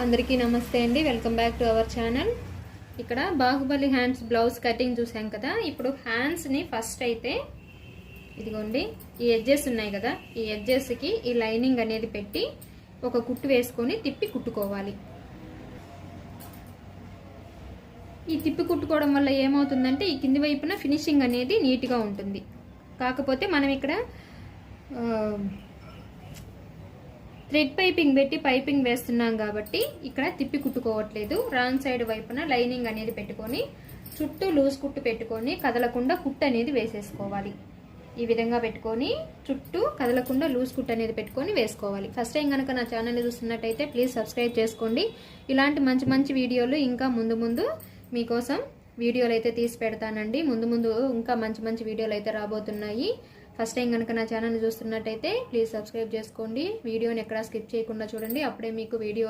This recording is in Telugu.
అందరికీ నమస్తే అండి. Welcome back to our channel. ఇక్కడ బాహుబలి హ్యాండ్స్ బ్లౌజ్ కటింగ్ చూసాం కదా. ఇప్పుడు హ్యాండ్స్ని ఫస్ట్ అయితే ఇదిగోండి ఈ ఎడ్జెస్ ఉన్నాయి కదా, ఈ ఎడ్జెస్కి ఈ లైనింగ్ అనేది పెట్టి ఒక కుట్టు వేసుకొని తిప్పి కుట్టుకోవాలి. ఈ తిప్పి కుట్టుకోవడం వల్ల ఏమవుతుందంటే ఈ కింది వైపున ఫినిషింగ్ అనేది నీట్గా ఉంటుంది. కాకపోతే మనం ఇక్కడ థ్రెడ్ పైపింగ్ పెట్టి పైపింగ్ వేస్తున్నాం కాబట్టి ఇక్కడ తిప్పి కుట్టుకోవట్లేదు. రాంగ్ సైడ్ వైపున లైనింగ్ అనేది పెట్టుకొని చుట్టూ లూజ్ కుట్టు పెట్టుకొని కదలకుండా కుట్టు అనేది వేసేసుకోవాలి. ఈ విధంగా పెట్టుకొని చుట్టూ కదలకుండా లూజ్ కుట్టు అనేది పెట్టుకొని వేసుకోవాలి. ఫస్ట్ టైం కనుక నా ఛానల్ని చూస్తున్నట్టయితే ప్లీజ్ సబ్స్క్రైబ్ చేసుకోండి. ఇలాంటి మంచి మంచి వీడియోలు ఇంకా ముందు మీకోసం వీడియోలు అయితే తీసి పెడతానండి. ముందు ఇంకా మంచి మంచి వీడియోలు అయితే రాబోతున్నాయి. ఫస్ట్ టైం కనుక నా ఛానల్ని చూస్తున్నట్టయితే ప్లీజ్ సబ్స్క్రైబ్ చేసుకోండి. వీడియోని ఎక్కడా స్కిప్ చేయకుండా చూడండి, అప్పుడే మీకు వీడియో